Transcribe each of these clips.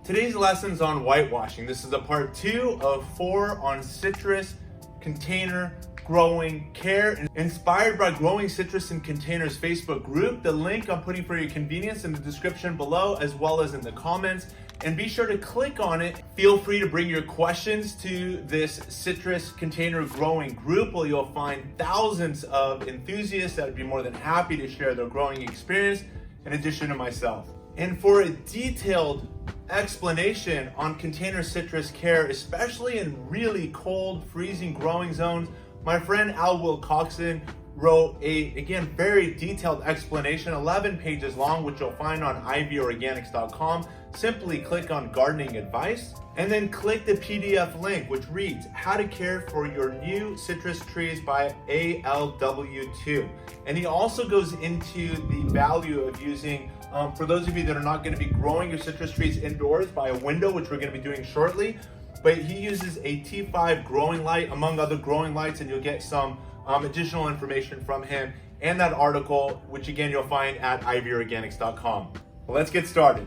Today's lesson's on whitewashing. This is a part 2 of 4 on citrus container growing care, inspired by Growing Citrus in Containers Facebook group. The link I'm putting for your convenience in the description below, as well as in the comments. And be sure to click on it. Feel free to bring your questions to this citrus container growing group, where you'll find thousands of enthusiasts that would be more than happy to share their growing experience, in addition to myself. And for a detailed explanation on container citrus care, especially in really cold, freezing growing zones, my friend Al Wilcoxon wrote a, again, very detailed explanation, 11 pages long, which you'll find on ivorganics.com. Simply click on gardening advice and then click the PDF link, which reads How to Care for Your New Citrus Trees by ALW2. And he also goes into the value of using, for those of you that are not going to be growing your citrus trees indoors, by a window, which we're going to be doing shortly, but he uses a T5 growing light, among other growing lights, and you'll get some additional information from him and that article, which again you'll find at ivorganics.com. Well, let's get started.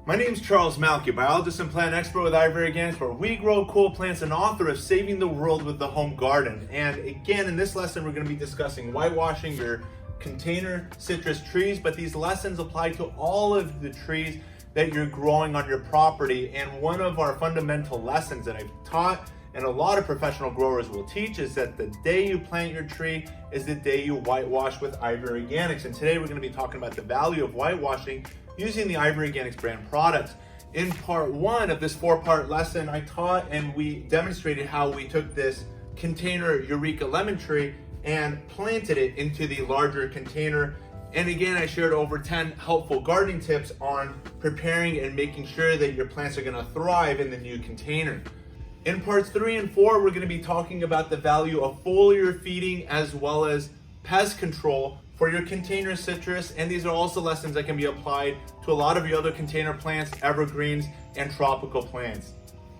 My name is Charles Malki, biologist and plant expert with Ivory Organics, where we grow cool plants, and author of Saving the World with the Home Garden. And again, in this lesson, we're going to be discussing whitewashing your container citrus trees, but these lessons apply to all of the trees that you're growing on your property. And one of our fundamental lessons that I've taught and a lot of professional growers will teach is that the day you plant your tree is the day you whitewash with Ivory Organics. And today we're going to be talking about the value of whitewashing using the Ivory Organics brand products. In part 1 of this 4-part lesson, I taught and we demonstrated how we took this container Eureka lemon tree and planted it into the larger container. And again, I shared over 10 helpful gardening tips on preparing and making sure that your plants are going to thrive in the new container. In parts 3 and 4, we're going to be talking about the value of foliar feeding as well as pest control for your container citrus. And these are also lessons that can be applied to a lot of your other container plants, evergreens, and tropical plants.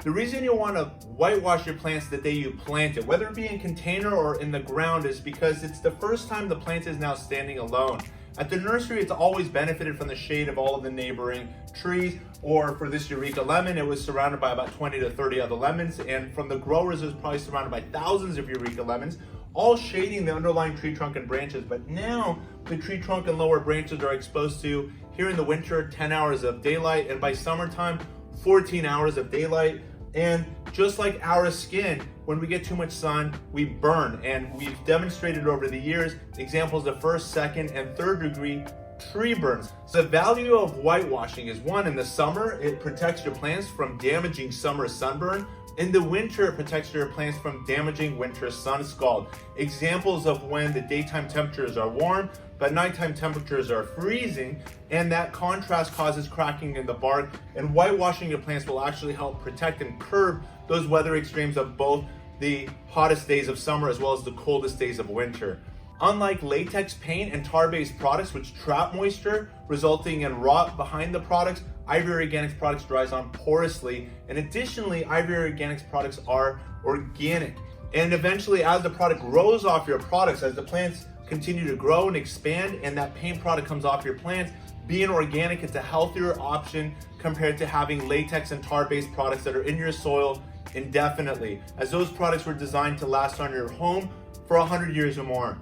The reason you want to whitewash your plants the day you plant it, whether it be in container or in the ground, is because it's the first time the plant is now standing alone. At the nursery, it's always benefited from the shade of all of the neighboring trees, or for this Eureka lemon, it was surrounded by about 20 to 30 other lemons, and from the growers, it was probably surrounded by thousands of Eureka lemons, all shading the underlying tree trunk and branches. But now the tree trunk and lower branches are exposed to, here in the winter, 10 hours of daylight, and by summertime, 14 hours of daylight. And just like our skin, when we get too much sun, we burn. And we've demonstrated over the years examples of 1st, 2nd, and 3rd degree tree burns. So the value of whitewashing is, 1, in the summer, it protects your plants from damaging summer sunburn. In the winter, it protects your plants from damaging winter sun scald. Examples of when the daytime temperatures are warm, but nighttime temperatures are freezing, and that contrast causes cracking in the bark. And whitewashing your plants will actually help protect and curb those weather extremes of both the hottest days of summer as well as the coldest days of winter. Unlike latex paint and tar-based products, which trap moisture, resulting in rot behind the products, Ivory Organics products dries on porously. And additionally, Ivory Organics products are organic. And eventually, as the product grows off your products, as the plants continue to grow and expand and that paint product comes off your plants, being organic is a healthier option compared to having latex and tar-based products that are in your soil indefinitely, as those products were designed to last on your home for 100 years or more.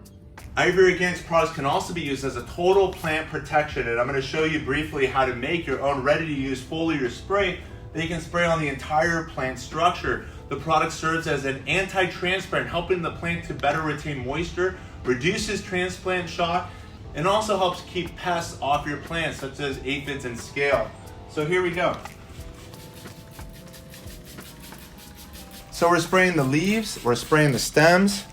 Ivory Organics products can also be used as a total plant protection, and I'm going to show you briefly how to make your own ready-to-use foliar spray that you can spray on the entire plant structure. The product serves as an anti-transpirant, helping the plant to better retain moisture, reduces transplant shock, and also helps keep pests off your plants, such as aphids and scale. So here we go. So we're spraying the leaves, we're spraying the stems,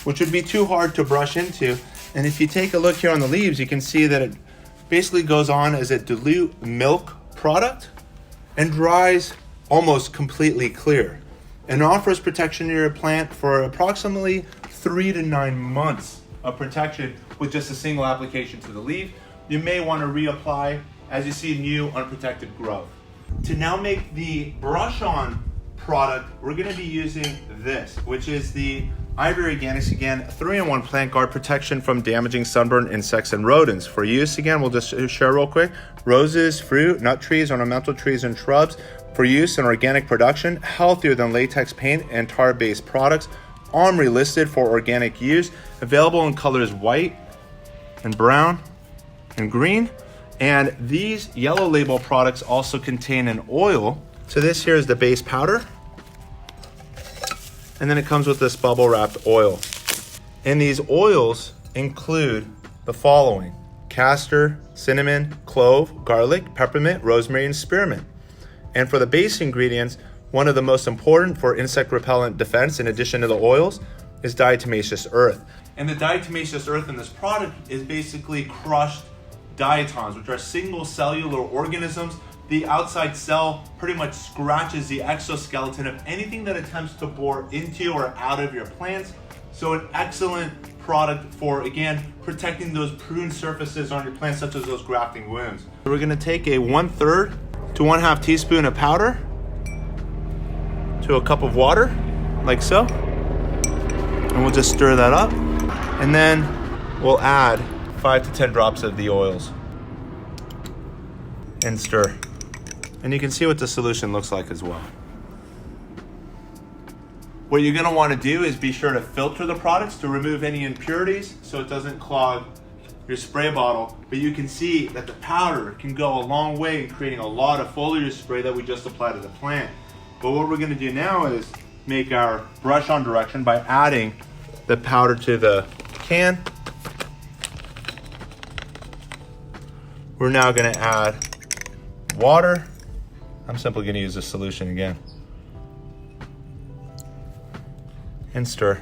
which would be too hard to brush into. And if you take a look here on the leaves, you can see that it basically goes on as a dilute milk product and dries almost completely clear, and offers protection to your plant for approximately 3 to 9 months of protection with just a single application to the leaf. You may want to reapply as you see new unprotected growth. To now make the brush on product, we're going to be using this, which is the Ivory Organics again, 3-in-1 plant guard protection from damaging sunburn, insects, and rodents. For use again, we'll just share real quick. Roses, fruit, nut trees, ornamental trees, and shrubs. For use in organic production, healthier than latex paint and tar-based products. OMRI listed for organic use. Available in colors white and brown and green. And these yellow label products also contain an oil. So this here is the base powder. And then it comes with this bubble wrapped oil. And these oils include the following: castor, cinnamon, clove, garlic, peppermint, rosemary, and spearmint. And for the base ingredients, one of the most important for insect repellent defense, in addition to the oils, is diatomaceous earth. And the diatomaceous earth in this product is basically crushed diatoms, which are single cellular organisms. The outside cell pretty much scratches the exoskeleton of anything that attempts to bore into or out of your plants. So an excellent product for, again, protecting those prune surfaces on your plants, such as those grafting wounds. So we're gonna take a 1/3 to 1/2 teaspoon of powder to a cup of water, like so. And we'll just stir that up. And then we'll add 5 to 10 drops of the oils and stir. And you can see what the solution looks like as well. What you're gonna wanna do is be sure to filter the products to remove any impurities so it doesn't clog your spray bottle. But you can see that the powder can go a long way in creating a lot of foliar spray that we just applied to the plant. But what we're gonna do now is make our brush on direction by adding the powder to the can. We're now gonna add water. I'm simply gonna use this solution again. And stir.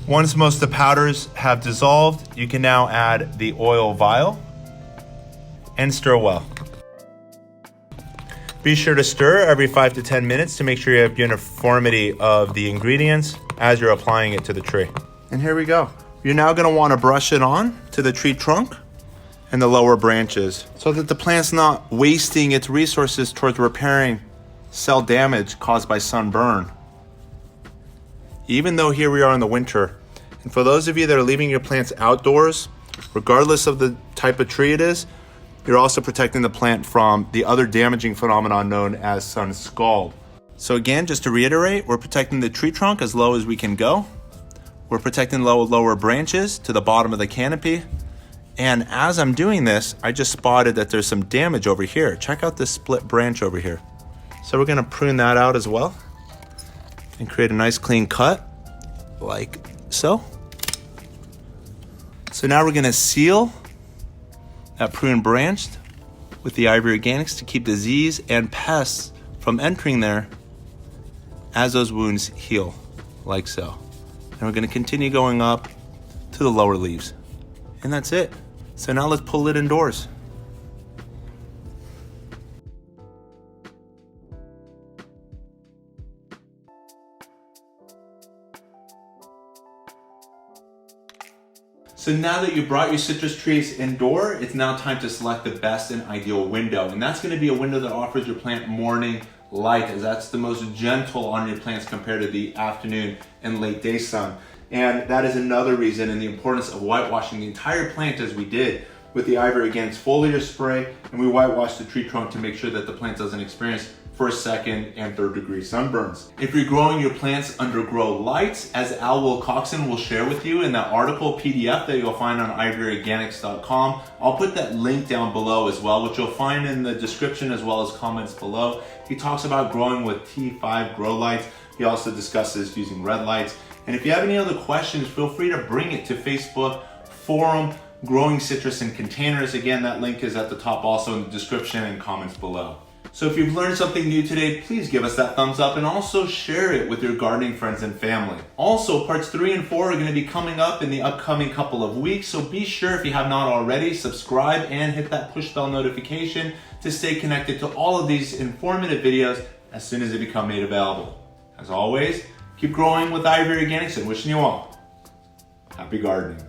Once most of the powders have dissolved, you can now add the oil vial and stir well. Be sure to stir every 5 to 10 minutes to make sure you have uniformity of the ingredients as you're applying it to the tree. And here we go. You're now gonna wanna brush it on to the tree trunk and the lower branches so that the plant's not wasting its resources towards repairing cell damage caused by sunburn. Even though here we are in the winter, and for those of you that are leaving your plants outdoors, regardless of the type of tree it is, you're also protecting the plant from the other damaging phenomenon known as sun scald. So again, just to reiterate, we're protecting the tree trunk as low as we can go. We're protecting lower branches to the bottom of the canopy. And as I'm doing this, I just spotted that there's some damage over here. Check out this split branch over here. So we're gonna prune that out as well and create a nice clean cut like so. So now we're gonna seal that pruned branch with the Ivory Organics to keep disease and pests from entering there as those wounds heal, like so. And we're gonna continue going up to the lower leaves. And that's it. So now let's pull it indoors. So now that you brought your citrus trees indoor, it's now time to select the best and ideal window. And that's gonna be a window that offers your plant morning light, as that's the most gentle on your plants compared to the afternoon and late day sun. And that is another reason in the importance of whitewashing the entire plant as we did with the Ivory Organics foliar spray, and we whitewashed the tree trunk to make sure that the plant doesn't experience first, second, and third degree sunburns. If you're growing your plants under grow lights, as Al Wilcoxon will share with you in that article PDF that you'll find on ivoryorganics.com, I'll put that link down below as well, which you'll find in the description as well as comments below. He talks about growing with T5 grow lights. He also discusses using red lights. And if you have any other questions, feel free to bring it to Facebook forum, Growing Citrus in Containers. Again, that link is at the top also in the description and comments below. So if you've learned something new today, please give us that thumbs up and also share it with your gardening friends and family. Also, parts 3 and 4 are going to be coming up in the upcoming couple of weeks, so be sure, if you have not already, subscribe and hit that push bell notification to stay connected to all of these informative videos as soon as they become made available. As always, keep growing with Ivory Organics and wishing you all happy gardening.